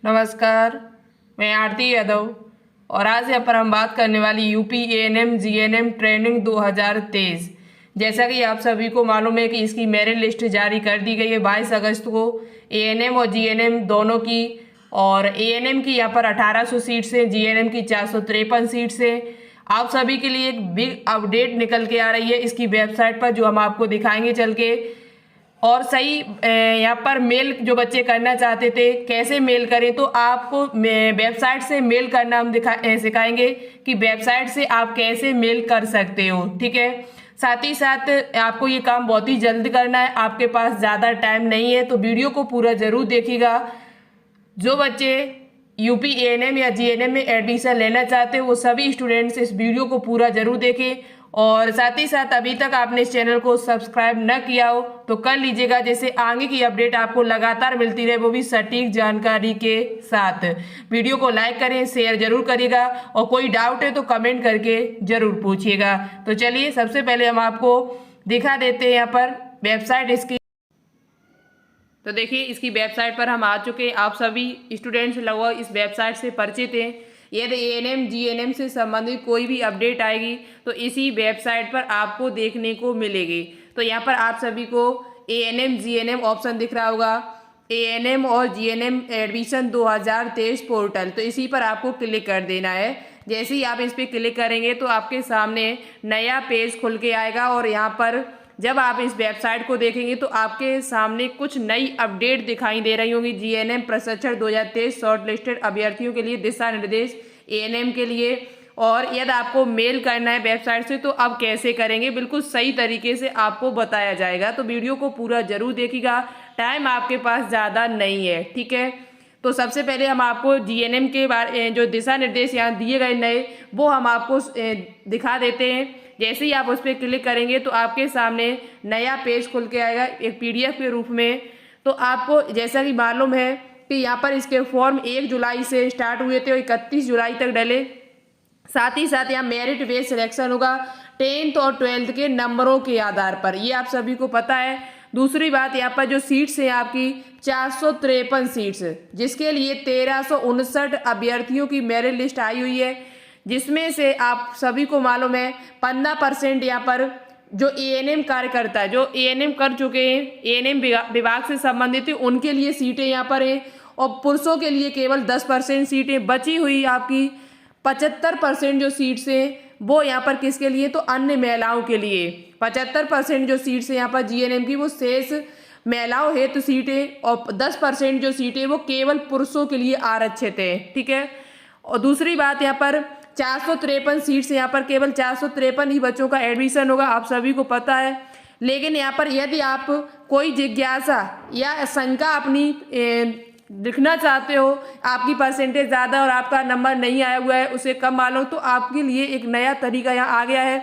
नमस्कार, मैं आरती यादव और आज यहाँ पर हम बात करने वाली यूपी एएनएम जीएनएम ट्रेनिंग 2023। जैसा कि आप सभी को मालूम है कि इसकी मेरिट लिस्ट जारी कर दी गई है 22 अगस्त को एएनएम और जीएनएम दोनों की। और एएनएम की यहाँ पर 1800 सीट्स हैं, जीएनएम की 453 सीट्स हैं। आप सभी के लिए एक बिग अपडेट निकल के आ रही है इसकी वेबसाइट पर, जो हम आपको दिखाएंगे चल के। और सही यहाँ पर मेल जो बच्चे करना चाहते थे कैसे मेल करें, तो आपको वेबसाइट से मेल करना हम सिखाएंगे कि वेबसाइट से आप कैसे मेल कर सकते हो। ठीक है, साथ ही साथ आपको ये काम बहुत ही जल्द करना है, आपके पास ज़्यादा टाइम नहीं है, तो वीडियो को पूरा जरूर देखिएगा। जो बच्चे यूपी एएनएम या जीएनएम में एडमिशन लेना चाहते हो वो सभी स्टूडेंट्स इस वीडियो को पूरा जरूर देखें। और साथ ही साथ अभी तक आपने इस चैनल को सब्सक्राइब न किया हो तो कर लीजिएगा, जैसे आगे की अपडेट आपको लगातार मिलती रहे, वो भी सटीक जानकारी के साथ। वीडियो को लाइक करें, शेयर जरूर करिएगा और कोई डाउट है तो कमेंट करके जरूर पूछिएगा। तो चलिए सबसे पहले हम आपको दिखा देते हैं यहाँ पर वेबसाइट इसकी। तो देखिए इसकी वेबसाइट पर हम आ चुके हैं। आप सभी स्टूडेंट्स लगभग इस वेबसाइट से परिचित हैं। यदि एएनएम जीएनएम से संबंधित कोई भी अपडेट आएगी तो इसी वेबसाइट पर आपको देखने को मिलेगी। तो यहाँ पर आप सभी को एएनएम जीएनएम ऑप्शन दिख रहा होगा, एएनएम और जीएनएम एडमिशन 2023 पोर्टल, तो इसी पर आपको क्लिक कर देना है। जैसे ही आप इस पर क्लिक करेंगे तो आपके सामने नया पेज खुल के आएगा और यहाँ पर जब आप इस वेबसाइट को देखेंगे तो आपके सामने कुछ नई अपडेट दिखाई दे रही होंगी। जीएनएम प्रशिक्षण 2023 शॉर्ट लिस्टेड अभ्यर्थियों के लिए दिशा निर्देश एएनएम के लिए। और यदि आपको मेल करना है वेबसाइट से तो अब कैसे करेंगे, बिल्कुल सही तरीके से आपको बताया जाएगा। तो वीडियो को पूरा जरूर देखिएगा, टाइम आपके पास ज़्यादा नहीं है। ठीक है, तो सबसे पहले हम आपको जीएनएम के बारे जो दिशा निर्देश यहाँ दिए गए नए, वो हम आपको दिखा देते हैं। जैसे ही आप उस पर क्लिक करेंगे तो आपके सामने नया पेज खुल के आएगा एक पीडीएफ के रूप में। तो आपको जैसा कि मालूम है कि यहाँ पर इसके फॉर्म 1 जुलाई से स्टार्ट हुए थे और 31 जुलाई तक डले। साथ ही साथ यहाँ मेरिट बेस्ड सिलेक्शन होगा 10th और 12th के नंबरों के आधार पर, ये आप सभी को पता है। दूसरी बात, यहाँ पर जो सीट्स हैं आपकी 453 सीट्स, जिसके लिए 1359 अभ्यर्थियों की मेरिट लिस्ट आई हुई है, जिसमें से आप सभी को मालूम है 15% यहाँ पर जो एएनएम कार्यकर्ता है, जो एएनएम कर चुके हैं, एएनएम विभाग से संबंधित है, उनके लिए सीटें यहाँ पर हैं। और पुरुषों के लिए केवल 10% सीटें बची हुई। आपकी 75% जो सीट्स हैं वो यहाँ पर किसके लिए, तो अन्य महिलाओं के लिए। 75% जो सीट्स हैं यहाँ पर जीएनएम की वो शेष महिलाओं हेतु सीटें, और 10% जो सीटें वो केवल पुरुषों के लिए आरक्षित है। ठीक है, और दूसरी बात यहाँ पर 453 सीट्स, यहाँ पर केवल 453 ही बच्चों का एडमिशन होगा, आप सभी को पता है। लेकिन यहाँ पर यदि आप कोई जिज्ञासा या शंका अपनी लिखना चाहते हो, आपकी परसेंटेज ज़्यादा और आपका नंबर नहीं आया हुआ है, उसे कम मालूम, तो आपके लिए एक नया तरीका यहाँ आ गया है।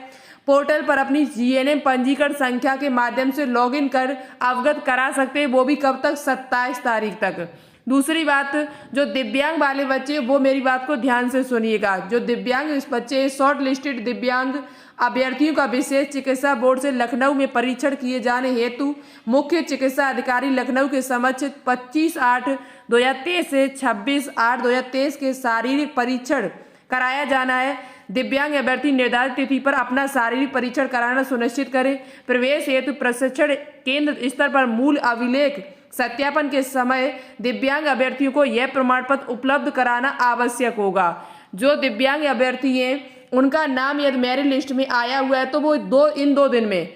पोर्टल पर अपनी जीएनएम पंजीकरण संख्या के माध्यम से लॉगिन कर अवगत करा सकते हैं, वो भी कब तक, 27 तारीख तक। दूसरी बात, जो दिव्यांग वाले बच्चे वो मेरी बात को ध्यान से सुनिएगा। जो दिव्यांग इस बच्चे शॉर्ट लिस्टेड दिव्यांग अभ्यर्थियों का विशेष चिकित्सा बोर्ड से लखनऊ में परीक्षण किए जाने हेतु मुख्य चिकित्सा अधिकारी लखनऊ के समक्ष 25/8/2023 से 26/8/2023 के शारीरिक परीक्षण कराया जाना है। दिव्यांग अभ्यर्थी निर्धारित तिथि पर अपना शारीरिक परीक्षण कराना सुनिश्चित करें। प्रवेश हेतु प्रशिक्षण केंद्र स्तर पर मूल अभिलेख सत्यापन के समय दिव्यांग अभ्यर्थियों को यह प्रमाण पत्र उपलब्ध कराना आवश्यक होगा। जो दिव्यांग अभ्यर्थी हैं उनका नाम यदि मेरिट लिस्ट में आया हुआ है तो वो इन दो दिन में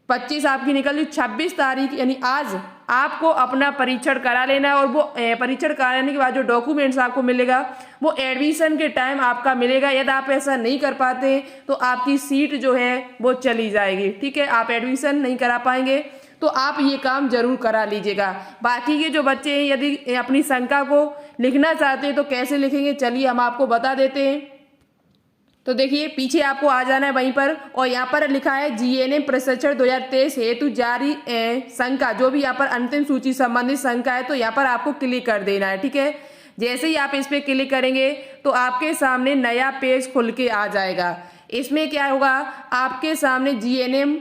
25 आपकी निकल गई, 26 तारीख यानी आज आपको अपना परीक्षण करा लेना है। और वो परीक्षण कराने के बाद जो डॉक्यूमेंट्स आपको मिलेगा वो एडमिशन के टाइम आपका मिलेगा। यदि आप ऐसा नहीं कर पाते तो आपकी सीट जो है वो चली जाएगी। ठीक है, आप एडमिशन नहीं करा पाएंगे, तो आप ये काम जरूर करा लीजिएगा। बाकी के जो बच्चे हैं यदि अपनी शंका को लिखना चाहते हैं तो कैसे लिखेंगे, चलिए हम आपको बता देते हैं। तो देखिए पीछे आपको आ जाना है वहीं पर, और यहाँ पर लिखा है जीएनएम प्रशिक्षण 2023 हेतु जारी शंका, जो भी यहाँ पर अंतिम सूची संबंधित शंका है तो यहाँ पर आपको क्लिक कर देना है। ठीक है, जैसे ही आप इस पर क्लिक करेंगे तो आपके सामने नया पेज खुल के आ जाएगा। इसमें क्या होगा, आपके सामने जीएनएम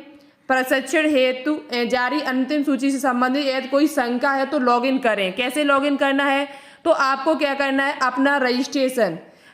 प्रशिक्षण हेतु जारी अंतिम सूची से संबंधित यदि कोई शंका है तो लॉगिन करें। कैसे लॉगिन करना है, तो आपको क्या करना है, अपना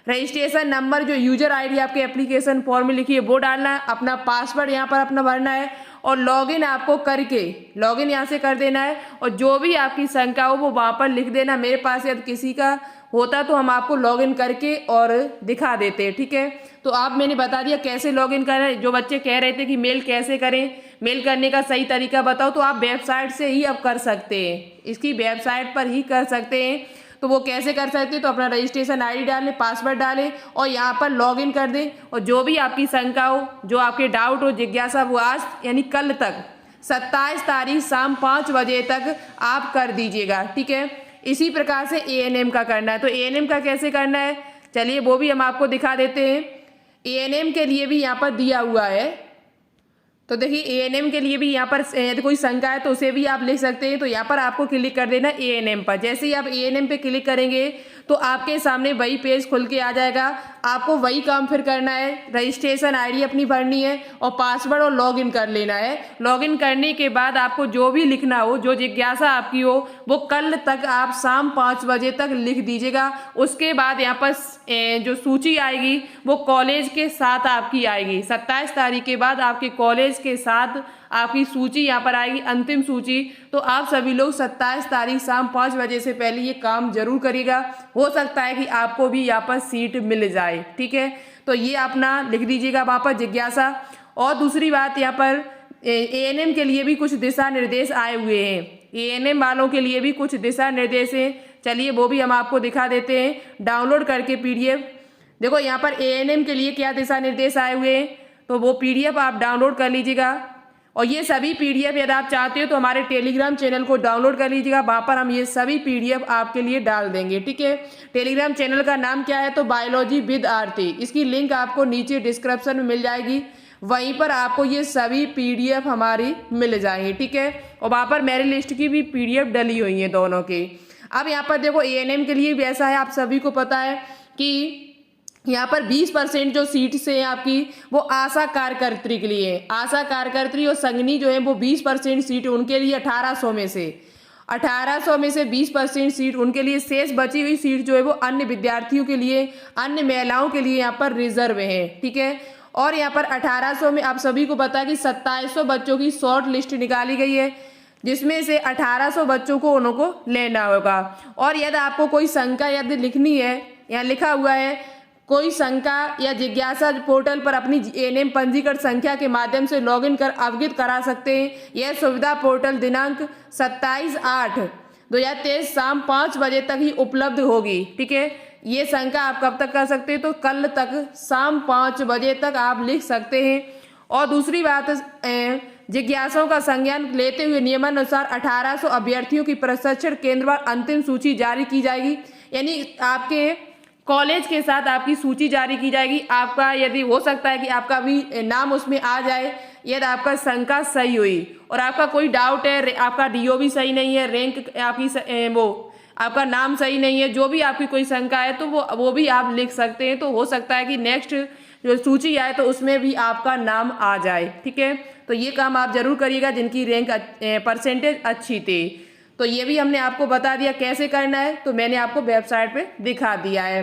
रजिस्ट्रेशन नंबर, जो यूजर आईडी आपके एप्लीकेशन फॉर्म में लिखी है वो डालना है, अपना पासवर्ड यहाँ पर अपना भरना है और लॉगिन आपको करके लॉगिन यहाँ से कर देना है और जो भी आपकी शंका हो वो वहाँ पर लिख देना। मेरे पास यदि किसी का होता तो हम आपको लॉगिन करके और दिखा देते हैं, ठीक है। तो आप मैंने बता दिया कैसे लॉगिन करें। जो बच्चे कह रहे थे कि मेल कैसे करें, मेल करने का सही तरीका बताओ, तो आप वेबसाइट से ही अब कर सकते हैं, इसकी वेबसाइट पर ही कर सकते हैं। तो वो कैसे कर सकते हैं, तो अपना रजिस्ट्रेशन आईडी डालें, पासवर्ड डालें और यहाँ पर लॉगिन कर दें और जो भी आपकी शंका हो, जो आपके डाउट हो, जिज्ञासा, वो आज यानी कल तक 27 तारीख शाम 5 बजे तक आप कर दीजिएगा, ठीक है। इसी प्रकार से एएनएम का करना है। तो एएनएम का कैसे करना है, चलिए वो भी हम आपको दिखा देते हैं। एएनएम के लिए भी यहाँ पर दिया हुआ है। तो देखिए एएनएम के लिए भी यहाँ पर यदि कोई शंका है तो उसे भी आप लिख सकते हैं। तो यहाँ पर आपको क्लिक कर देना एएनएम पर। जैसे ही आप एएनएम पे क्लिक करेंगे तो आपके सामने वही पेज खुल के आ जाएगा। आपको वही काम फिर करना है, रजिस्ट्रेशन आईडी अपनी भरनी है और पासवर्ड और लॉगिन कर लेना है। लॉगिन करने के बाद आपको जो भी लिखना हो, जो जिज्ञासा आपकी हो, वो कल तक आप शाम 5 बजे तक लिख दीजिएगा। उसके बाद यहाँ पर जो सूची आएगी वो कॉलेज के साथ आपकी आएगी। 27 तारीख के बाद आपके कॉलेज के साथ आपकी सूची यहाँ पर आएगी, अंतिम सूची। तो आप सभी लोग 27 तारीख शाम 5 बजे से पहले ये काम जरूर करिएगा। हो सकता है कि आपको भी यहाँ पर सीट मिल जाए, ठीक है। तो ये अपना लिख दीजिएगा वहाँ पर जिज्ञासा। और दूसरी बात, यहाँ पर एएनएम के लिए भी कुछ दिशा निर्देश आए हुए हैं। एएनएम वालों के लिए भी कुछ दिशा निर्देश हैं, चलिए वो भी हम आपको दिखा देते हैं डाउनलोड करके पीडीएफ। देखो यहाँ पर एएनएम के लिए क्या दिशा निर्देश आए हुए हैं, तो वो पीडीएफ आप डाउनलोड कर लीजिएगा। और ये सभी पीडीएफ यदि आप चाहते हो तो हमारे टेलीग्राम चैनल को डाउनलोड कर लीजिएगा, वहाँ पर हम ये सभी पीडीएफ आपके लिए डाल देंगे, ठीक है। टेलीग्राम चैनल का नाम क्या है, तो बायोलॉजी विद आरती। इसकी लिंक आपको नीचे डिस्क्रिप्शन में मिल जाएगी, वहीं पर आपको ये सभी पीडीएफ हमारी मिल जाएंगी, ठीक है। और वहाँ पर मेरी लिस्ट की भी पीडीएफ डली हुई है दोनों की। अब यहाँ पर देखो एएनएम के लिए भी ऐसा है, आप सभी को पता है कि यहाँ पर 20% जो सीट से है आपकी वो आशा कार्यकर्त्री के लिए है। आशा कार्यकर्त्री और संगनी जो है वो 20% सीट उनके लिए 1800 में से 20% सीट उनके लिए। शेष बची हुई सीट जो है वो अन्य विद्यार्थियों के लिए, अन्य महिलाओं के लिए यहाँ पर रिजर्व है, ठीक है। और यहाँ पर 1800 में आप सभी को पता है कि 2700 बच्चों की शॉर्ट लिस्ट निकाली गई है, जिसमें से 1800 बच्चों को उनको लेना होगा। और यदि आपको कोई शंका यदि लिखनी है, यहाँ लिखा हुआ है कोई शंका या जिज्ञासा पोर्टल पर अपनी एएनएम पंजीकरण संख्या के माध्यम से लॉगिन कर अवगत करा सकते हैं। यह सुविधा पोर्टल दिनांक 27/8/2023 शाम 5 बजे तक ही उपलब्ध होगी, ठीक है। ये शंका आप कब तक कर सकते हैं, तो कल तक शाम 5 बजे तक आप लिख सकते हैं। और दूसरी बात, जिज्ञासाओं का संज्ञान लेते हुए नियमानुसार 1800 अभ्यर्थियों की प्रशिक्षण केंद्र पर अंतिम सूची जारी की जाएगी। यानी आपके कॉलेज के साथ आपकी सूची जारी की जाएगी। आपका यदि हो सकता है कि आपका भी नाम उसमें आ जाए, यदि आपका शंका सही हुई और आपका कोई डाउट है, आपका डीओ भी सही नहीं है, रैंक आपकी वो आपका नाम सही नहीं है, जो भी आपकी कोई शंका है तो वो भी आप लिख सकते हैं। तो हो सकता है कि नेक्स्ट जो सूची आए तो उसमें भी आपका नाम आ जाए, ठीक है। तो ये काम आप जरूर करिएगा जिनकी रैंक परसेंटेज अच्छी थी। तो ये भी हमने आपको बता दिया कैसे करना है, तो मैंने आपको वेबसाइट पे दिखा दिया है।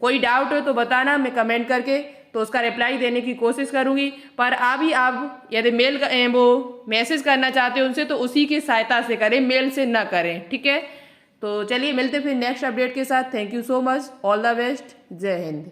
कोई डाउट हो तो बताना, मैं कमेंट करके तो उसका रिप्लाई देने की कोशिश करूंगी। पर अभी आप यदि मेल वो मैसेज करना चाहते हो उनसे तो उसी की सहायता से करें, मेल से ना करें, ठीक है। तो चलिए मिलते फिर नेक्स्ट अपडेट के साथ। Thank you so much, all the best, जय हिंद।